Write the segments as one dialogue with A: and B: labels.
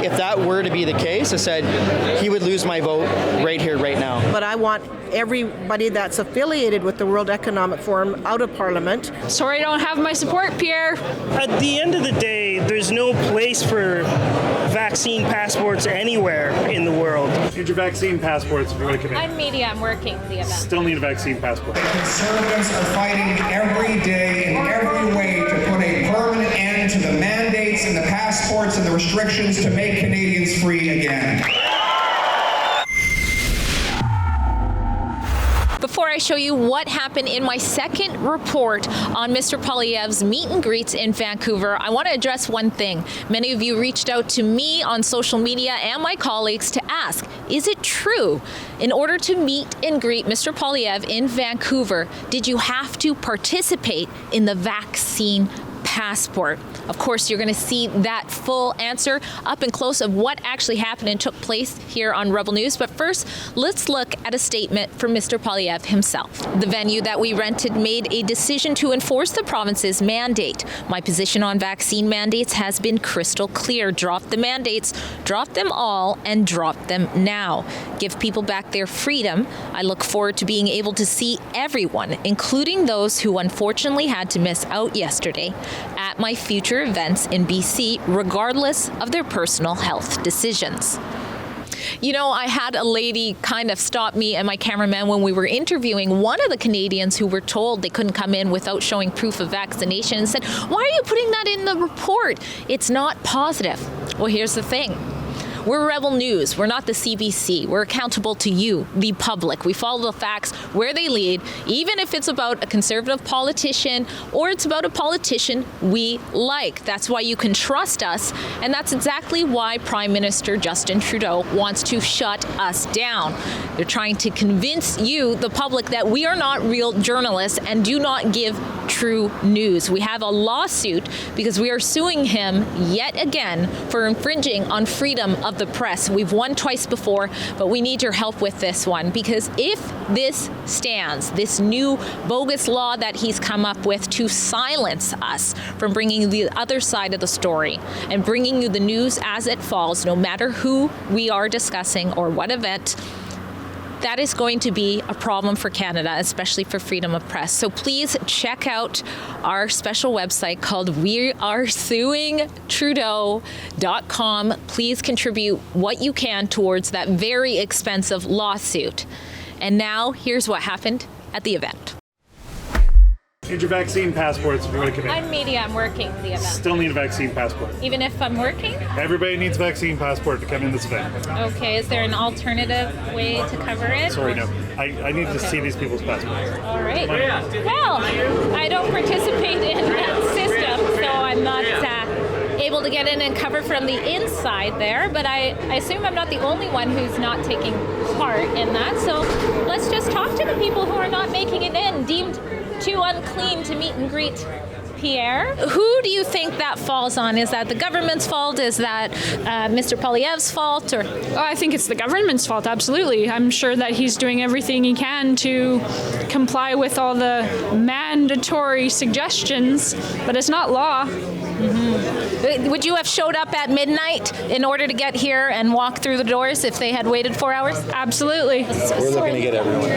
A: if that were to be the case, I said he would lose my vote right here, right now.
B: But I want everybody that's affiliated with the World Economic Forum out of Parliament.
C: Sorry, I don't have my support, Pierre.
D: At the end of the day, there's no place for vaccine passports anywhere in the world.
E: Need your vaccine passports if you're going to come in.
C: I'm media. I'm working the event.
E: Still need a vaccine passport.
F: Conservatives are fighting every day in every way to put a permanent end to the mandates and the passports and the restrictions to make Canadians free again.
C: Before I show you what happened in my second report on Mr. Poilievre's meet and greets in Vancouver, I want to address one thing. Many of you reached out to me on social media and my colleagues to ask, is it true? In order to meet and greet Mr. Poilievre in Vancouver, did you have to participate in the vaccine passport? Of course, you're going to see that full answer up and close of what actually happened and took place here on Rebel News. But first, let's look at a statement from Mr. Poilievre himself. The venue that we rented made a decision to enforce the province's mandate. My position on vaccine mandates has been crystal clear. Drop the mandates, drop them all, and drop them now. Give people back their freedom. I look forward to being able to see everyone, including those who unfortunately had to miss out yesterday, at my future events in BC, regardless of their personal health decisions. You know, I had a lady kind of stop me and my cameraman when we were interviewing one of the Canadians who were told they couldn't come in without showing proof of vaccination and said, "Why are you putting that in the report? It's not positive." Well, here's the thing. We're Rebel News. We're not the CBC. We're accountable to you, the public. We follow the facts where they lead, even if it's about a conservative politician or it's about a politician we like. That's why you can trust us, and that's exactly why Prime Minister Justin Trudeau wants to shut us down. They're trying to convince you, the public, that we are not real journalists and do not give true news. We have a lawsuit because we are suing him yet again for infringing on freedom of the press. We've won twice before, but we need your help with this one, because if this stands, this new bogus law that he's come up with to silence us from bringing the other side of the story and bringing you the news as it falls, no matter who we are discussing or what event, that is going to be a problem for Canada, especially for freedom of press. So please check out our special website called wearesuingtrudeau.com. Please contribute what you can towards that very expensive lawsuit. And now, here's what happened at the event.
E: Need your vaccine passports if you're going to come in.
C: I'm media. I'm working the event.
E: Still need a vaccine passport.
C: Even if I'm working?
E: Everybody needs a vaccine passport to come in this event.
C: Okay, is there an alternative way to cover it?
E: Sorry, no. I need to see these people's passports.
C: All right. Well, I don't participate in that system, so I'm not able to get in and cover from the inside there, but I assume I'm not the only one who's not taking part in that. So let's just talk to the people who are not making it in, deemed too unclean to meet and greet Pierre. Who do you think that falls on? Is that the government's fault? Is that Mr. Poilievre's fault? Or?
G: I think it's the government's fault, absolutely. I'm sure that he's doing everything he can to comply with all the mandatory suggestions, but it's not law.
C: Mm-hmm. Would you have showed up at midnight in order to get here and walk through the doors if they had waited 4 hours?
G: Absolutely.
A: We're looking to get everyone.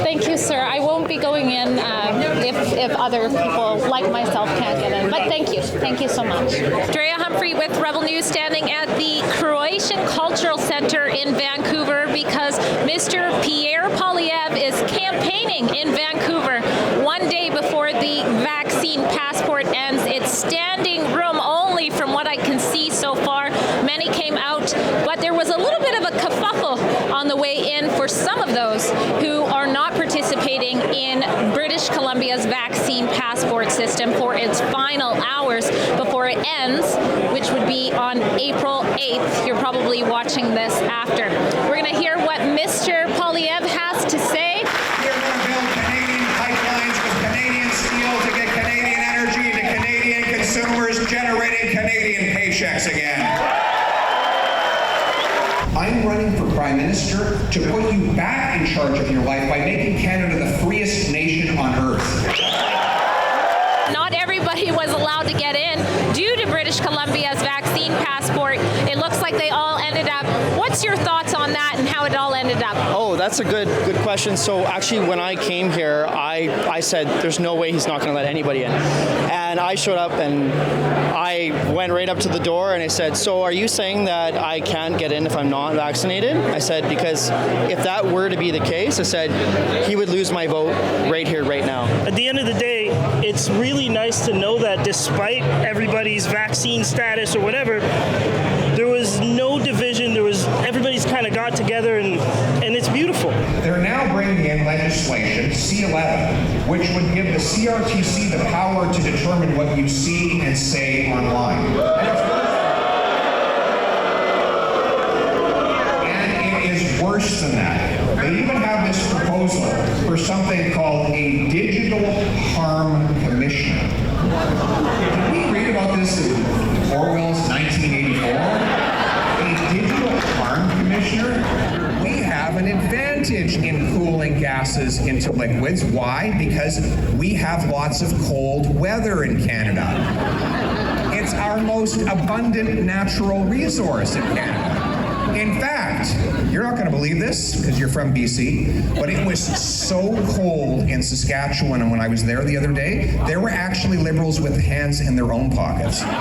C: Thank you, sir. I won't be going in if other people like myself can't get in. But thank you. Thank you so much. Drea, Humphrey with Rebel News, standing at the Croatian Culture Centre in Vancouver because Mr. Pierre Poilievre is campaigning in Vancouver one day before the vaccine passport ends. It's standing room only from what I can see so far. Many came out, but there was a little bit of a kerfuffle on the way in for some of those who are not participating in British Columbia's vaccine passport system for its final hours before it ends, which would be on April 8th. You're probably watching this after. We're going to hear what Mr. Poilievre has to say.
F: We're going to build Canadian pipelines with Canadian steel to get Canadian energy to Canadian consumers, generating Canadian paychecks again. I'm running for Prime Minister to put you back in charge of your life by making Canada the freest nation on earth.
C: not everybody was allowed to get in due to British Columbia's vaccine passport. It looks like they all ended up. What's your thoughts on that and how it all ended up?
A: Oh, that's a good question. So actually, when I came here, I said there's no way he's not going to let anybody in. And I showed up and I went right up to the door and I said, so are you saying that I can't get in if I'm not vaccinated? I said, because if that were to be the case, I said, he would lose my vote right here, right now.
D: At the end of the day, it's really nice to know that despite everybody's vaccine status or whatever, there was no division. Everybody's kind of got together, and it's beautiful.
F: They're now bringing in legislation, C11, which would give the CRTC the power to determine what you see and say online. And it is worse than that. They even have this proposal for something called a digital harm commissioner. Did we read about this in Orwell's 1984? A digital harm commissioner? We have an advantage in cooling gases into liquids. Why? Because we have lots of cold weather in Canada. It's our most abundant natural resource in Canada. In fact, you're not going to believe this because you're from BC, but it was so cold in Saskatchewan, and when I was there the other day, there were actually Liberals with hands in their own pockets. And I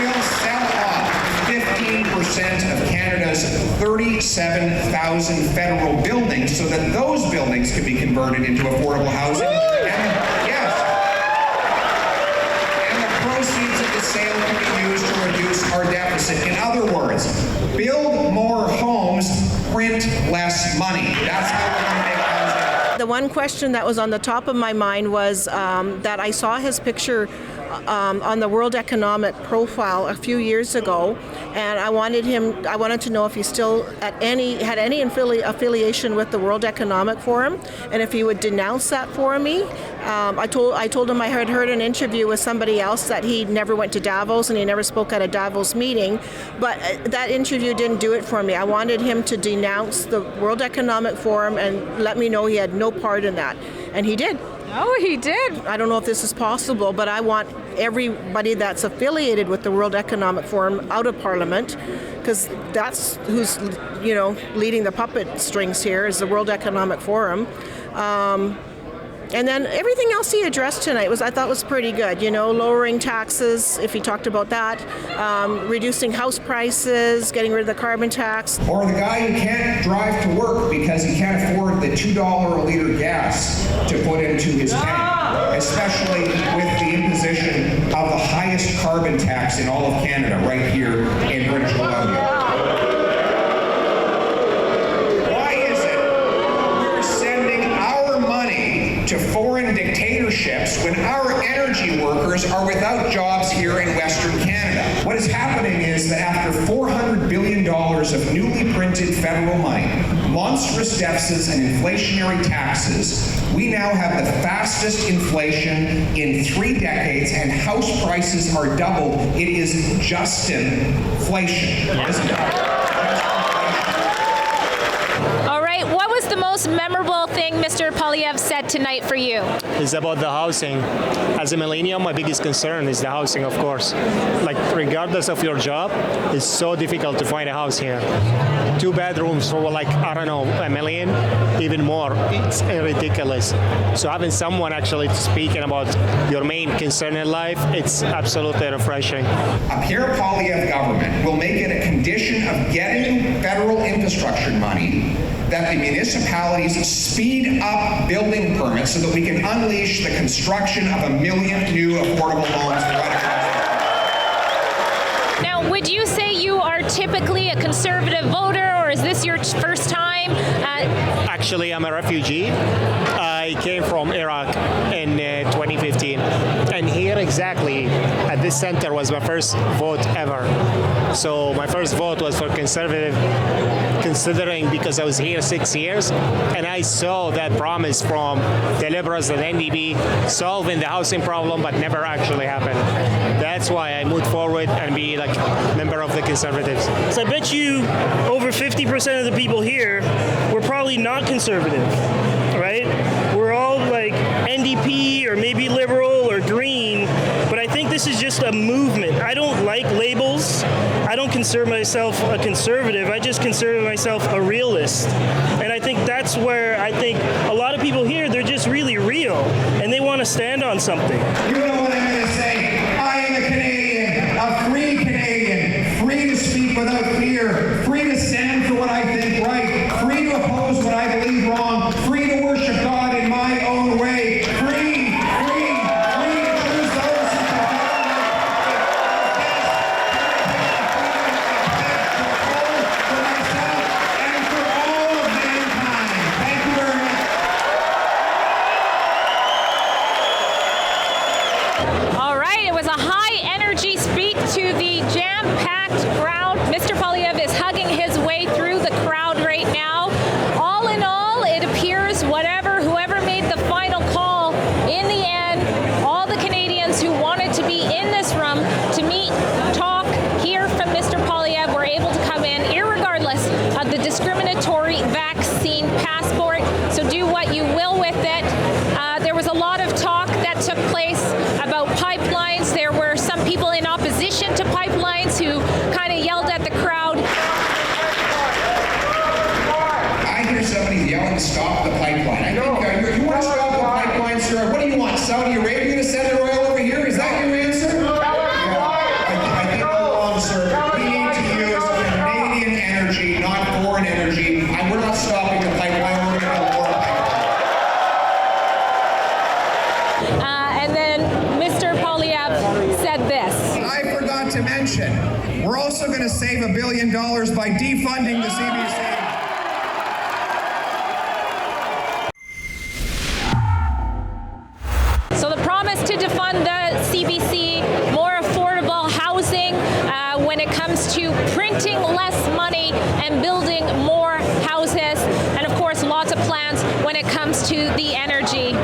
F: will sell off 15% of Canada's 37,000 federal buildings so that those buildings can be converted into affordable housing. And the proceeds of the sale can be used to reduce our deficit. In other words, build more homes, print less money. That's how we're going to make housing.
B: The one question that was on the top of my mind was that I saw his picture on the World Economic Profile a few years ago, and I wanted to know if he still had any affiliation with the World Economic Forum, and if he would denounce that for me. I told him I had heard an interview with somebody else that he never went to Davos and he never spoke at a Davos meeting, but that interview didn't do it for me. I wanted him to denounce the World Economic Forum and let me know he had no part in that, and he did.
C: Oh, he did.
B: I don't know if this is possible, but I want everybody that's affiliated with the World Economic Forum out of Parliament, because that's who's, leading the puppet strings here is the World Economic Forum. And then everything else he addressed tonight I thought was pretty good. Lowering taxes, if he talked about that, reducing house prices, getting rid of the carbon tax.
F: Or the guy who can't drive to work because he can't afford the $2 a liter gas to put into his tank, especially with the imposition of the highest carbon tax in all of Canada right here in British Columbia. To foreign dictatorships when our energy workers are without jobs here in Western Canada. What is happening is that after $400 billion of newly printed federal money, monstrous deficits and inflationary taxes, we now have the fastest inflation in 3 decades and house prices are doubled. It is Justin-flation, isn't it?
C: What was the most memorable thing Mr. Poilievre said tonight for you?
H: It's about the housing. As a millennial, my biggest concern is the housing, of course. Like, regardless of your job, it's so difficult to find a house here. 2 bedrooms for $1 million, even more. It's ridiculous. So having someone actually speaking about your main concern in life, it's absolutely refreshing.
F: A Pierre Poilievre government will make it a condition of getting federal infrastructure money that the municipalities speed up building permits so that we can unleash the construction of 1 million new affordable homes right across.
C: Now, would you say you are typically a conservative voter, or is this your first time?
H: Actually, I'm a refugee. I came from Iraq in 2015. And here exactly at this center was my first vote ever. So my first vote was for conservative, considering because I was here 6 years and I saw that promise from the Liberals and NDP solving the housing problem, but never actually happened. That's why I moved forward and be like member of the Conservatives.
D: So I bet you over 50% of the people here were probably not conservative, right? We're all like NDP or maybe Liberal or Green, but I think this is just a movement. I don't like labels. I don't consider myself a conservative. I just consider myself a realist. And I think that's where I think a lot of people here, they're just really real and they want to stand on something.
F: You know what I'm going to say? I am a Canadian, a free Canadian, free to speak without fear, free to stand for what I think right, free to oppose what I believe wrong, free to worship God in my own way, free to choose those who can for myself and for all of mankind. Thank you very much.
C: All right, it was a high-energy speech to the jam-packed crowd. Mr. Poilievre is hugging his way through the crowd right now. All in all, it appears whoever made the final call, in the end, all the Canadians who wanted to be in this room to meet, talk, hear from Mr. Poilievre were able to come in, irregardless of the discriminatory vaccine passport. So do what you will with it. There was a lot of talk that took place about pipelines. There were some people in opposition to pipelines who kind of yelled at the crowd.
F: I hear somebody yelling, "Stop the pipeline." I think you want to stop the pipeline, sir? What do you want? Saudi Arabia to send their oil over here? Is that your answer? I think we're wrong, sir. We need to use Canadian energy, not foreign energy. And we're not stopping the pipeline. We're going to build more pipeline.
C: And then Mr. Poilievre said this.
F: I forgot to mention, we're also going to save $1 billion by defunding the CBC.
C: So the promise to defund the CBC, more affordable housing when it comes to printing less money and building more houses, and of course lots of plans when it comes to the energy.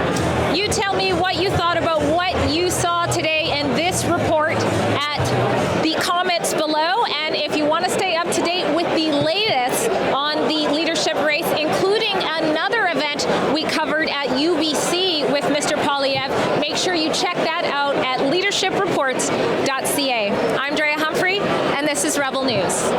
C: You tell me what you thought about what you saw today in this report at the comments below, and if you want to stay up to date with the latest on the leadership race, including another event we covered at UBC with Mr. Poilievre, make sure you check that out at leadershipreports.ca. I'm Drea Humphrey, and this is Rebel News.